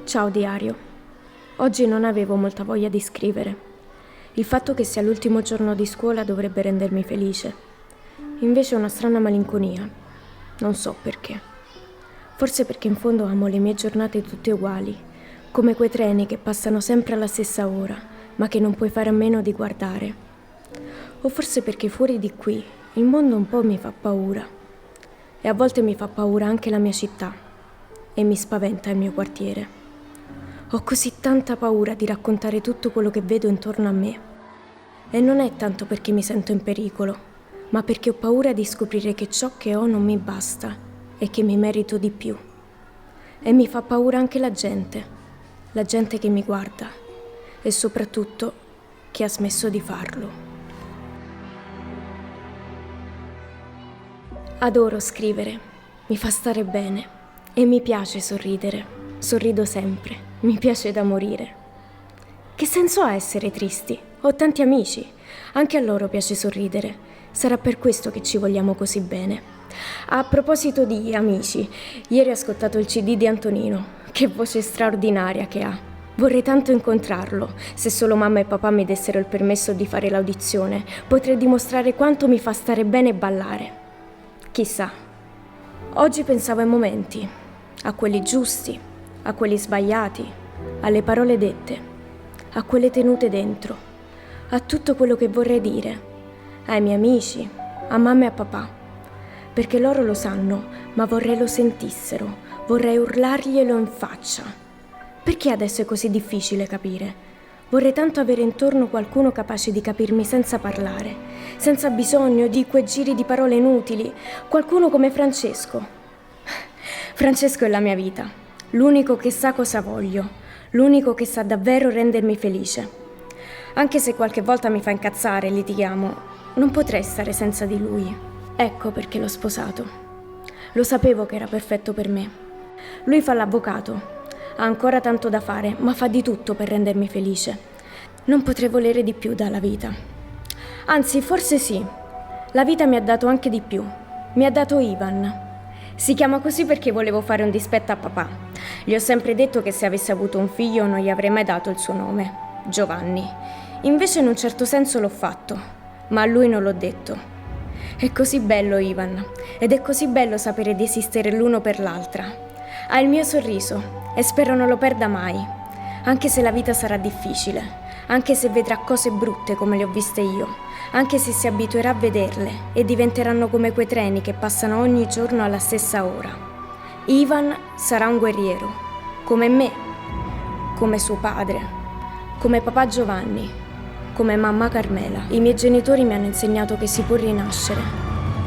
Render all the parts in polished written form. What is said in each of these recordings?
Ciao diario. Oggi non avevo molta voglia di scrivere. Il fatto che sia l'ultimo giorno di scuola dovrebbe rendermi felice. Invece ho una strana malinconia. Non so perché. Forse perché in fondo amo le mie giornate tutte uguali, come quei treni che passano sempre alla stessa ora, ma che non puoi fare a meno di guardare. O forse perché fuori di qui il mondo un po' mi fa paura. E a volte mi fa paura anche la mia città. E mi spaventa il mio quartiere. Ho così tanta paura di raccontare tutto quello che vedo intorno a me. E non è tanto perché mi sento in pericolo, ma perché ho paura di scoprire che ciò che ho non mi basta e che mi merito di più. E mi fa paura anche la gente che mi guarda e soprattutto che ha smesso di farlo. Adoro scrivere, mi fa stare bene e mi piace sorridere. Sorrido sempre, mi piace da morire. Che senso ha essere tristi? Ho tanti amici, anche a loro piace sorridere. Sarà per questo che ci vogliamo così bene. A proposito di amici, ieri ho ascoltato il CD di Antonino. Che voce straordinaria che ha. Vorrei tanto incontrarlo. Se solo mamma e papà mi dessero il permesso di fare l'audizione, potrei dimostrare quanto mi fa stare bene ballare. Chissà. Oggi pensavo ai momenti, a quelli giusti, a quelli sbagliati, alle parole dette, a quelle tenute dentro, a tutto quello che vorrei dire, ai miei amici, a mamma e a papà, perché loro lo sanno, ma vorrei lo sentissero, vorrei urlarglielo in faccia. Perché adesso è così difficile capire? Vorrei tanto avere intorno qualcuno capace di capirmi senza parlare, senza bisogno di quei giri di parole inutili, qualcuno come Francesco. Francesco è la mia vita. L'unico che sa cosa voglio, l'unico che sa davvero rendermi felice. Anche se qualche volta mi fa incazzare e litighiamo, non potrei stare senza di lui. Ecco perché l'ho sposato. Lo sapevo che era perfetto per me. Lui fa l'avvocato, ha ancora tanto da fare, ma fa di tutto per rendermi felice. Non potrei volere di più dalla vita. Anzi, forse sì. La vita mi ha dato anche di più. Mi ha dato Ivan. Si chiama così perché volevo fare un dispetto a papà. Gli ho sempre detto che se avessi avuto un figlio non gli avrei mai dato il suo nome, Giovanni. Invece in un certo senso l'ho fatto, ma a lui non l'ho detto. È così bello Ivan, ed è così bello sapere di esistere l'uno per l'altra. Ha il mio sorriso e spero non lo perda mai, anche se la vita sarà difficile, anche se vedrà cose brutte come le ho viste io, anche se si abituerà a vederle e diventeranno come quei treni che passano ogni giorno alla stessa ora. Ivan sarà un guerriero, come me, come suo padre, come papà Giovanni, come mamma Carmela. I miei genitori mi hanno insegnato che si può rinascere,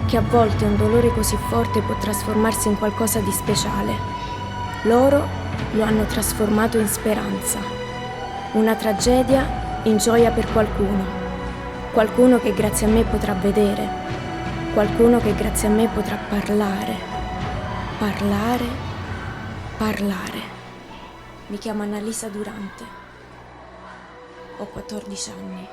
che a volte un dolore così forte può trasformarsi in qualcosa di speciale. Loro lo hanno trasformato in speranza, una tragedia in gioia per qualcuno che grazie a me potrà vedere, qualcuno che grazie a me potrà parlare. Mi chiamo Annalisa Durante. Ho 14 anni.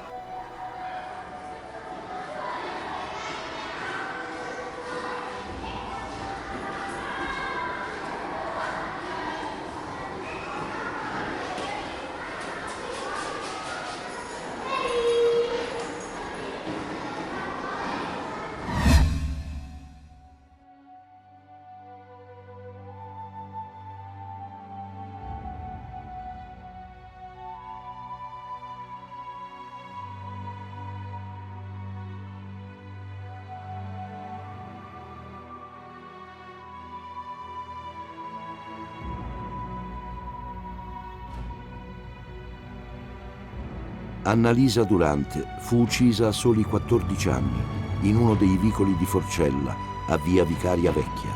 Annalisa Durante fu uccisa a soli 14 anni in uno dei vicoli di Forcella, a via Vicaria Vecchia.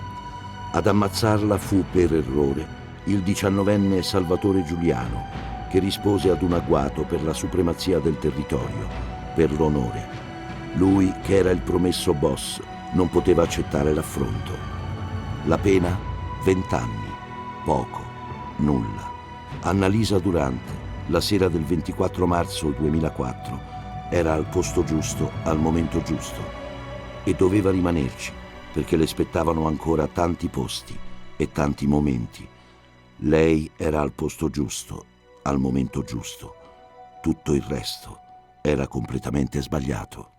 Ad ammazzarla fu per errore il 19enne Salvatore Giuliano, che rispose ad un agguato per la supremazia del territorio, per l'onore. Lui, che era il promesso boss, non poteva accettare l'affronto. La pena? 20 anni. Poco. Nulla. Annalisa Durante, la sera del 24 marzo 2004, era al posto giusto, al momento giusto, e doveva rimanerci, perché le spettavano ancora tanti posti e tanti momenti. Lei era al posto giusto, al momento giusto. Tutto il resto era completamente sbagliato.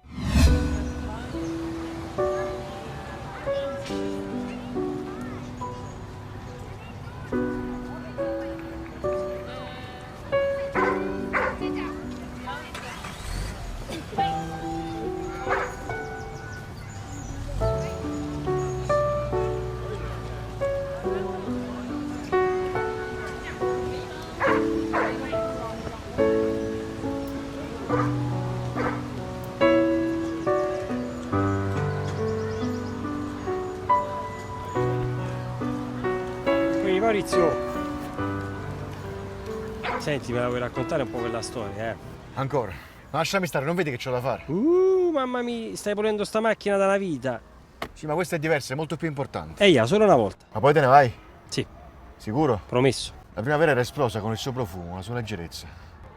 Quindi Maurizio, senti, me la vuoi raccontare un po' quella storia, eh? Ancora? Ma lasciami stare, non vedi che c'ho da fare? Mamma mia, stai pulendo sta macchina da una vita. Sì, ma questa è diversa, è molto più importante. Eia, solo una volta. Ma poi te ne vai? Sì, Sicuro? promesso. La primavera era esplosa con il suo profumo, la sua leggerezza.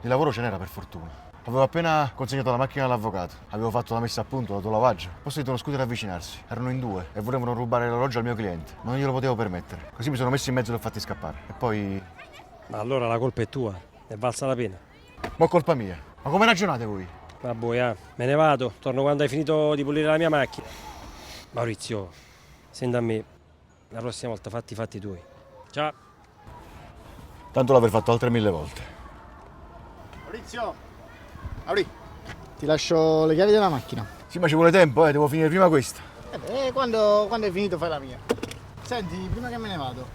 Di lavoro ce n'era per fortuna. Avevo appena consegnato la macchina all'avvocato. Avevo fatto la messa a punto, l'autolavaggio. Poi ho sentito uno scooter avvicinarsi. Erano in due e volevano rubare l'orologio al mio cliente. Ma non glielo potevo permettere. Così mi sono messo in mezzo e li ho fatti scappare. E poi... Ma allora la colpa è tua, è valsa la pena. Ma è colpa mia. Ma come ragionate voi? Vabbè, me ne vado, torno quando hai finito di pulire la mia macchina. Maurizio, senti a me, la prossima volta fatti i fatti tuoi. Ciao. Tanto l'avrei fatto altre 1000 volte. Maurizio! Mauri, ti lascio le chiavi della macchina. Sì, ma ci vuole tempo, devo finire prima questa. Quando hai finito fai la mia. Senti, prima che me ne vado,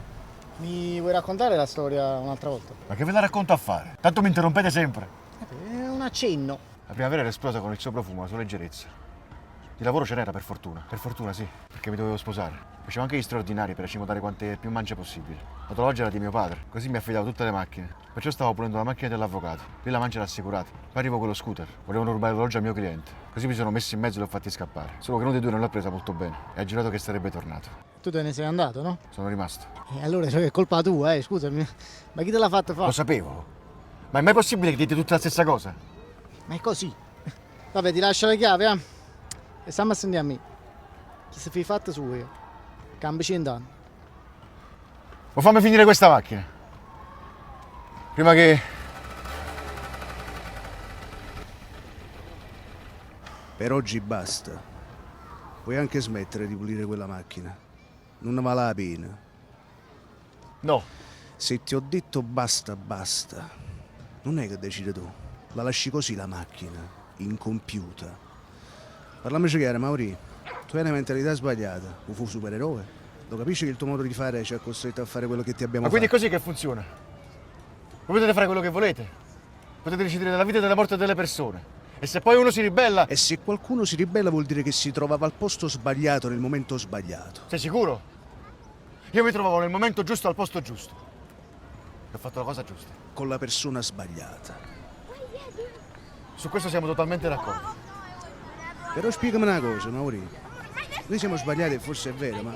mi vuoi raccontare la storia un'altra volta? Ma che ve la racconto a fare? Tanto mi interrompete sempre. È un accenno. La primavera era esplosa con il suo profumo, la sua leggerezza. Di lavoro ce n'era per fortuna. Per fortuna sì, perché mi dovevo sposare. Facevo anche gli straordinari per accimotare quante più mance possibile. L'orologio era di mio padre, così mi affidavo tutte le macchine. Perciò stavo pulendo la macchina dell'avvocato. Lì la mancia era assicurata. Poi arrivo con lo scooter. Volevano rubare l'orologio al mio cliente. Così mi sono messo in mezzo e l'ho fatti scappare. Solo che uno dei due non l'ha presa molto bene e ha giurato che sarebbe tornato. Tu te ne sei andato, no? Sono rimasto. E allora cioè, è colpa tua, scusami. Ma chi te l'ha fatto Lo fare? sapevo. Ma è mai possibile che dite tutta la stessa cosa? Ma è così. Vabbè, ti lascio le chiavi, eh? E stiamo a sentire a me. Chi si fi fatto su io? Cambi 100 anni. Ma fammi finire questa macchina. Prima che... Per oggi basta. Puoi anche smettere di pulire quella macchina. Non ne vale la pena. No. Se ti ho detto basta, basta. Non è che decidi tu. La lasci così la macchina, incompiuta. Parlamici chiaro, Mauri. Tu hai una mentalità sbagliata. O fu supereroe. Lo capisci che il tuo modo di fare ci ha costretto a fare quello che ti abbiamo Ma quindi è fatto? così che funziona? Voi potete fare quello che volete. Potete decidere della vita e della morte delle persone. E se poi uno si ribella... E se qualcuno si ribella vuol dire che si trovava al posto sbagliato nel momento sbagliato. Sei sicuro? Io mi trovavo nel momento giusto al posto giusto. E ho fatto la cosa giusta. Con la persona sbagliata. Su questo siamo totalmente d'accordo. Però spiegami una cosa, Mauri. Noi siamo sbagliati e forse è vero, ma...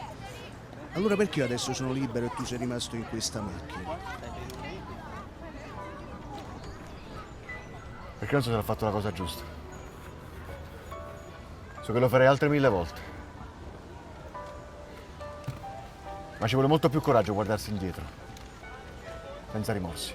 Allora perché io adesso sono libero e tu sei rimasto in questa macchina? Perché non so se ho fatto la cosa giusta. So che lo farei altre 1000 volte. Ma ci vuole molto più coraggio guardarsi indietro. Senza rimorsi.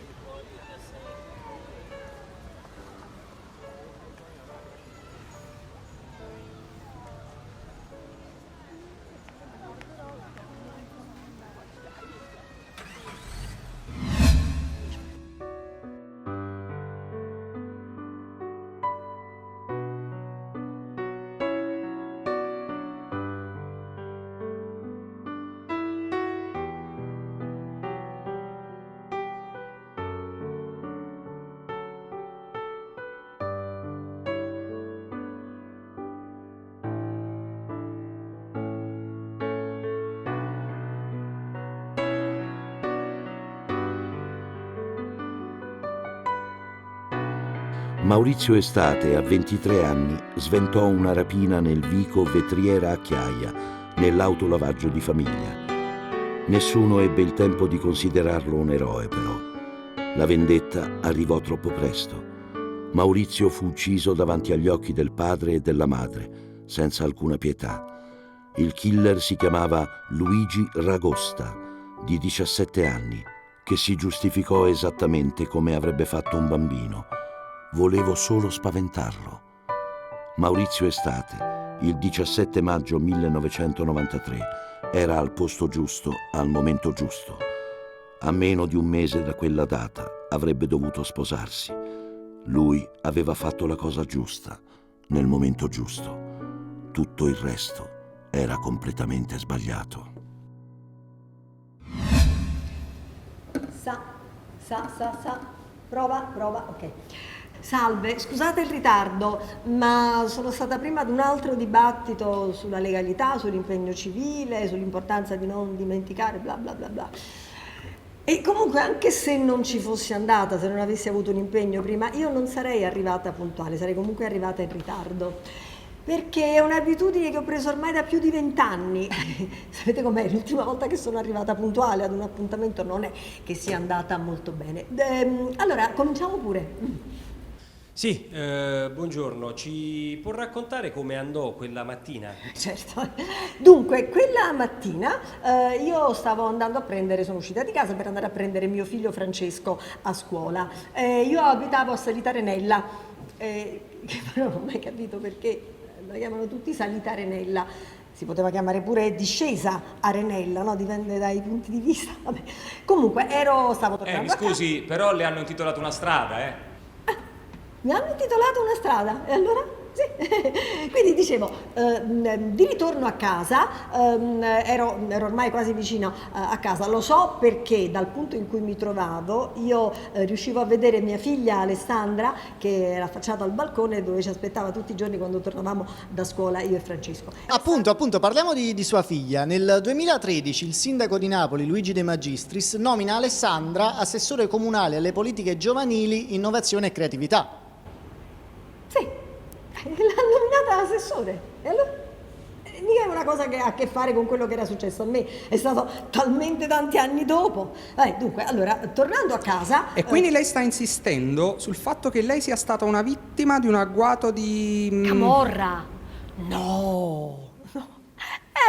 Maurizio Estate, a 23 anni, sventò una rapina nel vico Vetriera a Chiaia, nell'autolavaggio di famiglia. Nessuno ebbe il tempo di considerarlo un eroe, però. La vendetta arrivò troppo presto. Maurizio fu ucciso davanti agli occhi del padre e della madre, senza alcuna pietà. Il killer si chiamava Luigi Ragosta, di 17 anni, che si giustificò esattamente come avrebbe fatto un bambino. Volevo solo spaventarlo. Maurizio Estate, il 17 maggio 1993, era al posto giusto, al momento giusto. A meno di un mese da quella data avrebbe dovuto sposarsi. Lui aveva fatto la cosa giusta, nel momento giusto. Tutto il resto era completamente sbagliato. Prova, ok. Salve, scusate il ritardo, ma sono stata prima ad un altro dibattito sulla legalità, sull'impegno civile, sull'importanza di non dimenticare, bla bla bla bla. E comunque, anche se non ci fossi andata, se non avessi avuto un impegno prima, io non sarei arrivata puntuale, sarei comunque arrivata in ritardo. Perché è un'abitudine che ho preso ormai da più di 20 anni. Sapete com'è? L'ultima volta che sono arrivata puntuale ad un appuntamento non è che sia andata molto bene. Allora, cominciamo pure. Sì, buongiorno, ci può raccontare come andò quella mattina? Certo. Dunque, quella mattina io stavo andando a prendere, sono uscita di casa per andare a prendere mio figlio Francesco a scuola. Io abitavo a Salitarenella, che però non ho mai capito perché la chiamano tutti Salitarenella. Si poteva chiamare pure discesa Arenella, no? Dipende dai punti di vista. Vabbè. Comunque, stavo tornando mi scusi, però le hanno intitolato una strada, eh? Mi hanno intitolato una strada, e allora? Sì. Quindi dicevo, di ritorno a casa, ero ormai quasi vicino a casa, lo so perché dal punto in cui mi trovavo io riuscivo a vedere mia figlia Alessandra che era affacciata al balcone dove ci aspettava tutti i giorni quando tornavamo da scuola io e Francesco. Appunto, parliamo di sua figlia. Nel 2013 il sindaco di Napoli, Luigi De Magistris, nomina Alessandra assessore comunale alle politiche giovanili, innovazione e creatività. Sì. L'ha nominata assessore, e allora? Mica è una cosa che ha a che fare con quello che era successo a me, è stato talmente tanti anni dopo. Dunque, allora, tornando a casa... E quindi lei sta insistendo sul fatto che lei sia stata una vittima di un agguato di... Camorra! No!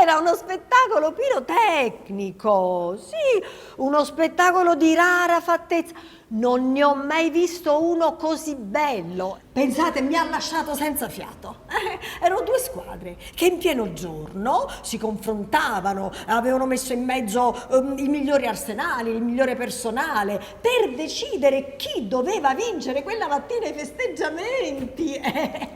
Era uno spettacolo pirotecnico, sì, uno spettacolo di rara fattezza. Non ne ho mai visto uno così bello. Pensate, mi ha lasciato senza fiato. Erano due squadre che in pieno giorno si confrontavano, avevano messo in mezzo i migliori arsenali, il migliore personale, per decidere chi doveva vincere quella mattina i festeggiamenti.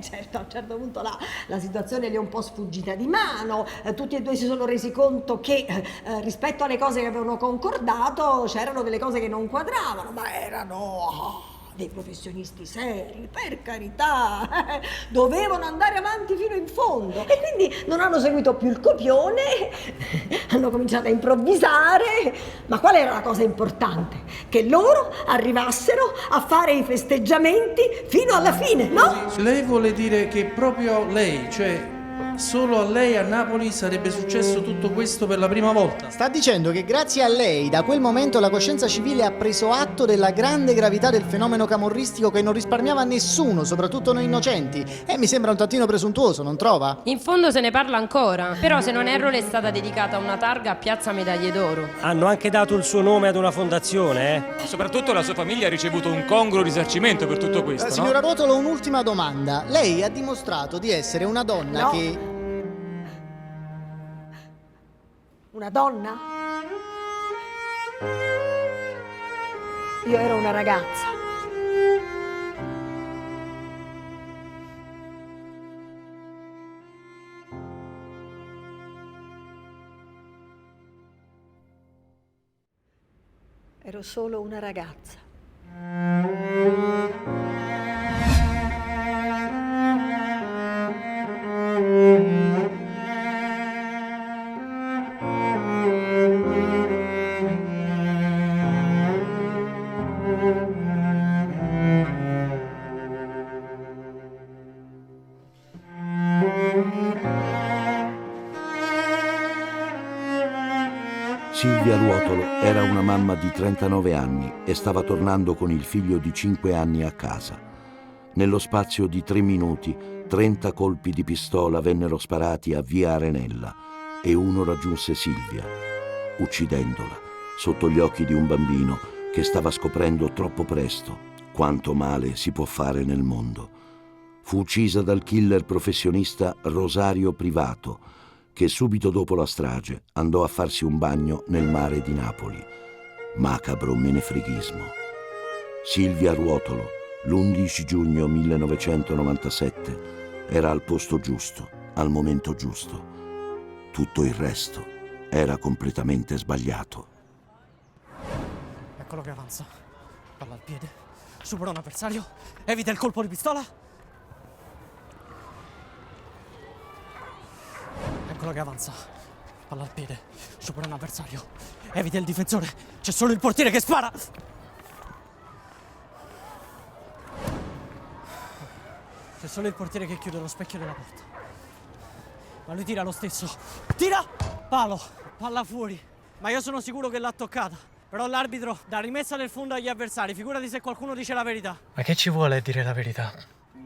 Certo, a un certo punto la situazione gli è un po' sfuggita di mano, tutti e due si sono resi conto che rispetto alle cose che avevano concordato c'erano delle cose che non quadravano, ma erano dei professionisti seri, per carità, dovevano andare avanti fino in fondo e quindi non hanno seguito più il copione, hanno cominciato a improvvisare, ma qual era la cosa importante? Che loro arrivassero a fare i festeggiamenti fino alla fine, no? Lei vuole dire che proprio lei, cioè solo a lei a Napoli sarebbe successo tutto questo per la prima volta? Sta dicendo che grazie a lei da quel momento la coscienza civile ha preso atto della grande gravità del fenomeno camorristico che non risparmiava nessuno, soprattutto noi innocenti. Mi sembra un tantino presuntuoso, non trova? In fondo se ne parla ancora, però se non erro le è stata dedicata una targa a Piazza Medaglie d'Oro. Hanno anche dato il suo nome ad una fondazione, Ma soprattutto la sua famiglia ha ricevuto un congruo risarcimento per tutto questo, no? Signora Ruotolo, un'ultima domanda. Lei ha dimostrato di essere una donna No. che... Una donna? Io ero una ragazza. Ero solo una ragazza. Silvia Ruotolo era una mamma di 39 anni e stava tornando con il figlio di 5 anni a casa. Nello spazio di 3 minuti, 30 colpi di pistola vennero sparati a via Arenella e uno raggiunse Silvia, uccidendola, sotto gli occhi di un bambino che stava scoprendo troppo presto quanto male si può fare nel mondo. Fu uccisa dal killer professionista Rosario Privato, che subito dopo la strage andò a farsi un bagno nel mare di Napoli. Macabro menefreghismo. Silvia Ruotolo, l'11 giugno 1997, era al posto giusto, al momento giusto. Tutto il resto era completamente sbagliato. Eccolo che avanza. Palla al piede. Supera un avversario. Evita il colpo di pistola. Eccolo che avanza. Palla al piede. Supera un avversario. Evita il difensore. C'è solo il portiere che spara. C'è solo il portiere che chiude lo specchio della porta. Ma lui tira lo stesso. Tira! Palo. Palla fuori. Ma io sono sicuro che l'ha toccata. Però l'arbitro dà rimessa nel fondo agli avversari. Figurati se qualcuno dice la verità. Ma che ci vuole a dire la verità?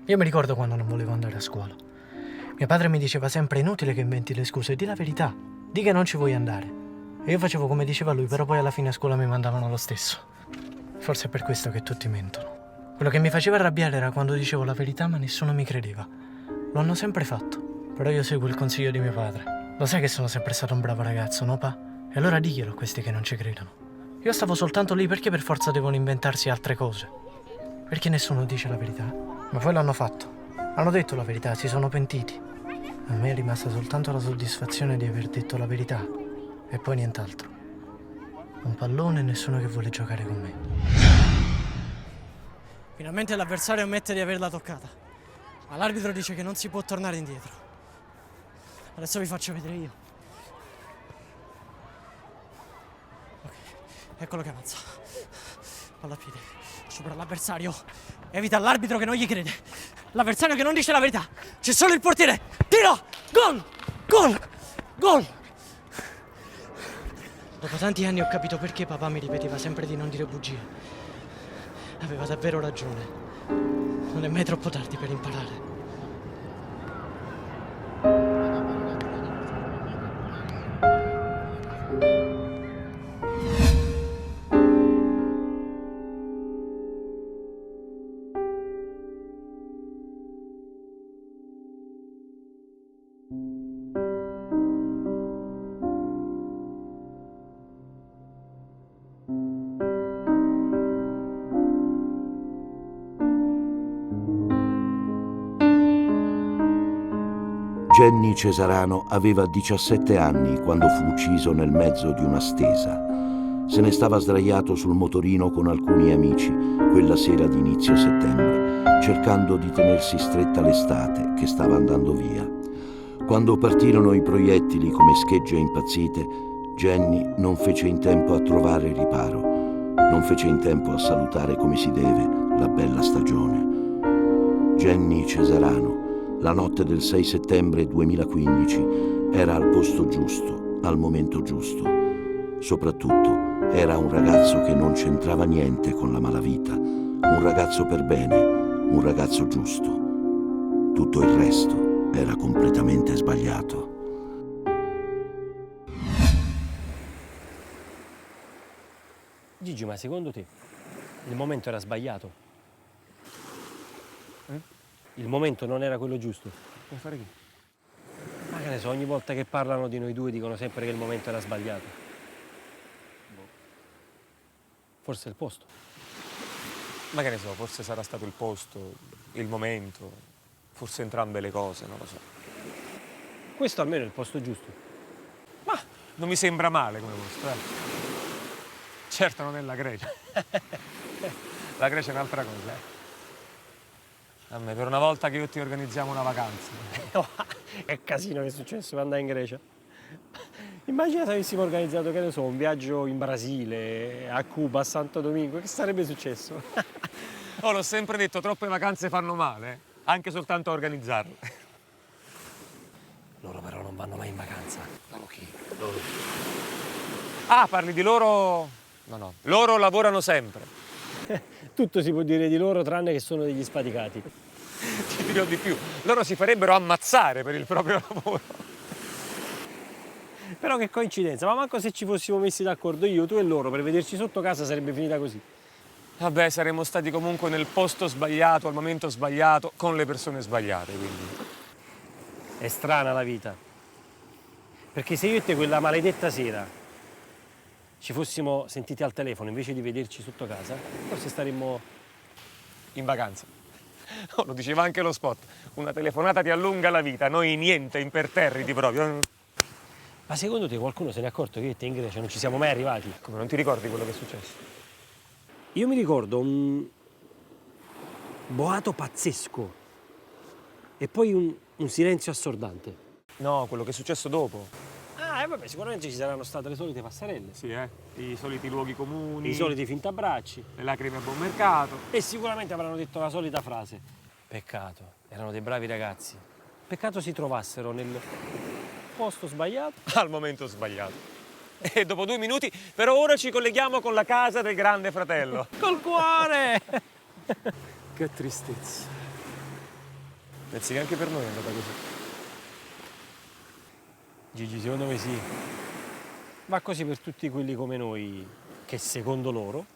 Io mi ricordo quando non volevo andare a scuola. Mio padre mi diceva sempre: inutile che inventi le scuse, di la verità. Di che non ci vuoi andare. E io facevo come diceva lui, però poi alla fine a scuola mi mandavano lo stesso. Forse è per questo che tutti mentono. Quello che mi faceva arrabbiare era quando dicevo la verità ma nessuno mi credeva. Lo hanno sempre fatto. Però io seguo il consiglio di mio padre. Lo sai che sono sempre stato un bravo ragazzo, no pa? E allora diglielo a questi che non ci credono. Io stavo soltanto lì perché per forza devono inventarsi altre cose. Perché nessuno dice la verità. Ma poi l'hanno fatto. Hanno detto la verità, si sono pentiti. A me è rimasta soltanto la soddisfazione di aver detto la verità. E poi nient'altro. Un pallone e nessuno che vuole giocare con me. Finalmente l'avversario ammette di averla toccata. Ma l'arbitro dice che non si può tornare indietro. Adesso vi faccio vedere io. Ok, eccolo che avanza. Palla a piede. Supera l'avversario. Evita l'arbitro che non gli crede. L'avversario che non dice la verità. C'è solo il portiere. Tiro! Gol! Gol! Gol! Dopo tanti anni ho capito perché papà mi ripeteva sempre di non dire bugie. Aveva davvero ragione. Non è mai troppo tardi per imparare. Jenny Cesarano aveva 17 anni quando fu ucciso nel mezzo di una stesa. Se ne stava sdraiato sul motorino con alcuni amici quella sera di inizio settembre, cercando di tenersi stretta l'estate che stava andando via. Quando partirono i proiettili come schegge impazzite, Jenny non fece in tempo a trovare riparo, non fece in tempo a salutare come si deve la bella stagione. Jenny Cesarano, la notte del 6 settembre 2015, era al posto giusto, al momento giusto. Soprattutto era un ragazzo che non c'entrava niente con la malavita, un ragazzo per bene, un ragazzo giusto. Tutto il resto era completamente sbagliato. Gigi, ma secondo te il momento era sbagliato? Il momento non era quello giusto? Puoi fare chi? Ma che ne so, ogni volta che parlano di noi due dicono sempre che il momento era sbagliato. Forse è il posto. Ma che ne so, forse sarà stato il posto, il momento, forse entrambe le cose, non lo so. Questo almeno è il posto giusto. Ma non mi sembra male come posto, Certo non è la Grecia. La Grecia è un'altra cosa, A me, per una volta che io ti organizziamo una vacanza. È casino che è successo per andare in Grecia. Immagina se avessimo organizzato, che ne so, un viaggio in Brasile, a Cuba, a Santo Domingo, che sarebbe successo? Oh, l'ho sempre detto, troppe vacanze fanno male, anche soltanto a organizzarle. Loro però non vanno mai in vacanza. Loro chi? Loro. Ah, parli di loro? No, loro lavorano sempre. Tutto si può dire di loro tranne che sono degli sfaticati. Ti dirò di più, loro si farebbero ammazzare per il proprio lavoro. Però che coincidenza, ma manco se ci fossimo messi d'accordo io, tu e loro per vederci sotto casa sarebbe finita così. Vabbè, saremmo stati comunque nel posto sbagliato, al momento sbagliato, con le persone sbagliate, quindi. È strana la vita. Perché se io e te quella maledetta sera ci fossimo sentiti al telefono invece di vederci sotto casa, forse staremmo in vacanza. Oh, lo diceva anche lo spot. Una telefonata ti allunga la vita, noi niente, imperterriti proprio. Ma secondo te qualcuno se n'è accorto che io e te in Grecia non ci siamo mai arrivati? Come, non ti ricordi quello che è successo? Io mi ricordo un boato pazzesco e poi un silenzio assordante. No, quello che è successo dopo. Ah, e vabbè, sicuramente ci saranno state le solite passerelle. Sì, i soliti luoghi comuni. I soliti fintabracci. Le lacrime a buon mercato. E sicuramente avranno detto la solita frase. Peccato, erano dei bravi ragazzi. Peccato si trovassero nel posto sbagliato. Al momento sbagliato. E dopo 2 minuti, però ora ci colleghiamo con la casa del grande fratello. Col cuore! Che tristezza. Pensi che anche per noi è andata così? Gigi, secondo me sì. Va così per tutti quelli come noi che, secondo loro,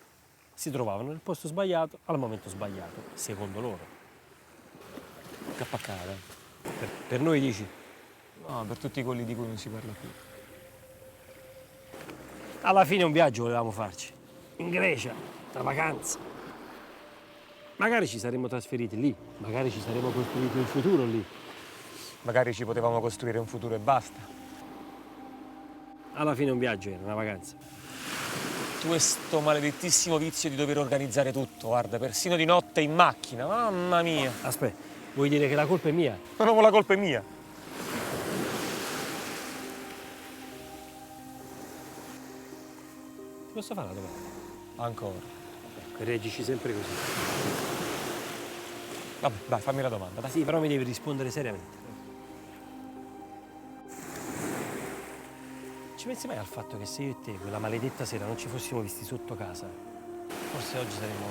si trovavano nel posto sbagliato al momento sbagliato, secondo loro. Capaccata. Per noi dici? No, per tutti quelli di cui non si parla più. Alla fine un viaggio volevamo farci. In Grecia, una vacanza. Magari ci saremmo trasferiti lì, magari ci saremmo costruiti un futuro lì. Magari ci potevamo costruire un futuro e basta. Alla fine un viaggio era, una vacanza. Tu e sto maledettissimo vizio di dover organizzare tutto, guarda, persino di notte in macchina, mamma mia. Aspetta, vuoi dire che la colpa è mia? No, la colpa è mia. Ti posso fare una domanda? Ancora. Reagisci sempre così. Vabbè, dai, fammi la domanda. Dai. Sì, però mi devi rispondere seriamente. Ci pensi mai al fatto che se io e te quella maledetta sera non ci fossimo visti sotto casa, forse oggi saremmo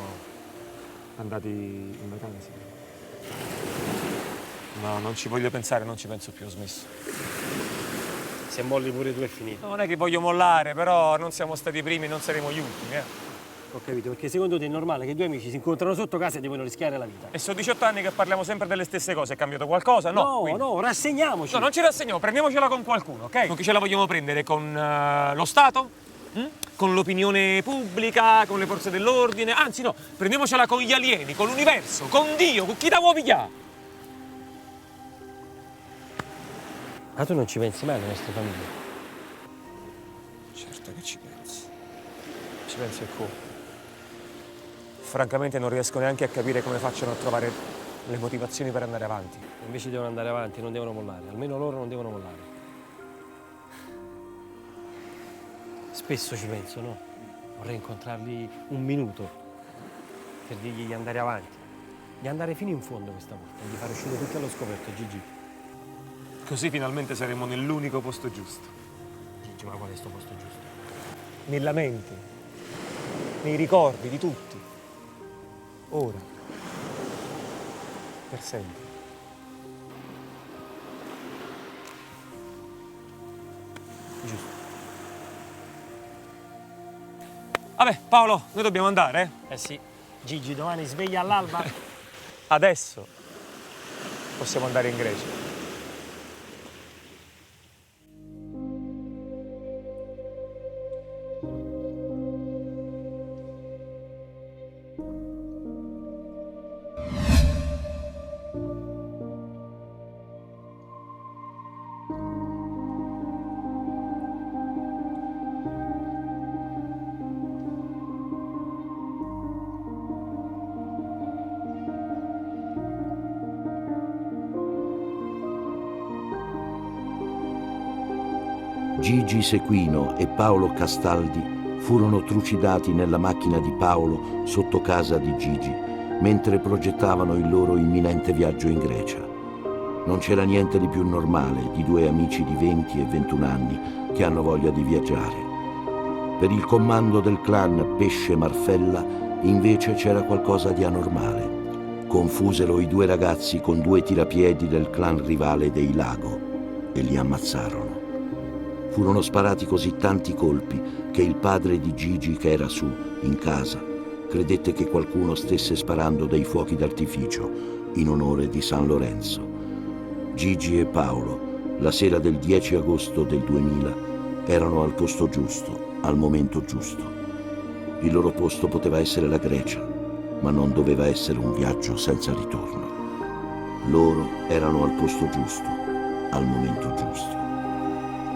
andati in vacanza? No, non ci voglio pensare, non ci penso più, ho smesso. Se molli pure tu è finito. Non è che voglio mollare, però non siamo stati i primi, non saremo gli ultimi, Ho capito, perché secondo te è normale che 2 amici si incontrano sotto casa e devono rischiare la vita? E sono 18 anni che parliamo sempre delle stesse cose, è cambiato qualcosa? No, no, rassegniamoci. No, non ci rassegniamo, prendiamocela con qualcuno, ok? Con chi ce la vogliamo prendere? Con lo Stato? Con l'opinione pubblica? Con le forze dell'ordine? Anzi no, prendiamocela con gli alieni, con l'universo, con Dio, con chi la vuoi pigliare? Ma tu non ci pensi mai alle nostre famiglie? Certo che ci penso. Ci penso e come? Francamente non riesco neanche a capire come facciano a trovare le motivazioni per andare avanti. Invece devono andare avanti, non devono mollare. Almeno loro non devono mollare. Spesso ci penso, no? Vorrei incontrarli un minuto per dirgli di andare avanti. Di andare fino in fondo questa volta e di far uscire tutti allo scoperto, Gigi. Così finalmente saremo nell'unico posto giusto. Gigi, ma qual è sto posto giusto? Nella mente, nei ricordi di tutti. Ora, per sempre. Giusto. Vabbè, Paolo, noi dobbiamo andare, Eh sì. Gigi, domani sveglia all'alba. Adesso possiamo andare in Grecia. Gigi Sequino e Paolo Castaldi furono trucidati nella macchina di Paolo sotto casa di Gigi, mentre progettavano il loro imminente viaggio in Grecia. Non c'era niente di più normale di 2 amici di 20 e 21 anni che hanno voglia di viaggiare. Per il comando del clan Pesce Marfella, invece, c'era qualcosa di anormale. Confusero i 2 ragazzi con 2 tirapiedi del clan rivale dei Lago e li ammazzarono. Furono sparati così tanti colpi che il padre di Gigi, che era su, in casa, credette che qualcuno stesse sparando dei fuochi d'artificio in onore di San Lorenzo. Gigi e Paolo, la sera del 10 agosto del 2000, erano al posto giusto, al momento giusto. Il loro posto poteva essere la Grecia, ma non doveva essere un viaggio senza ritorno. Loro erano al posto giusto, al momento giusto.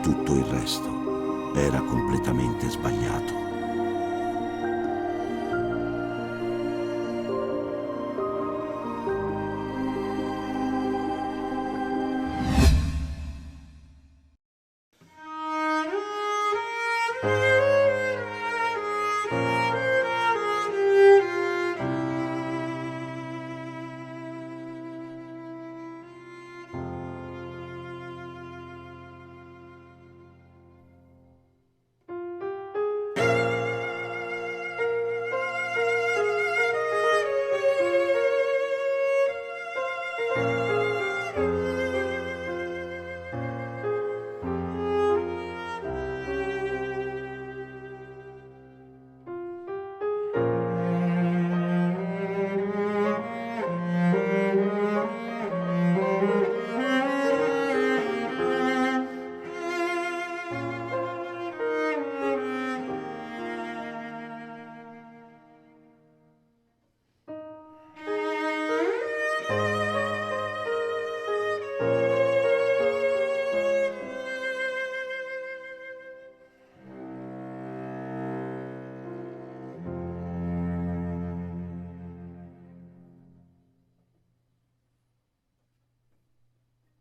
Tutto il resto era completamente sbagliato.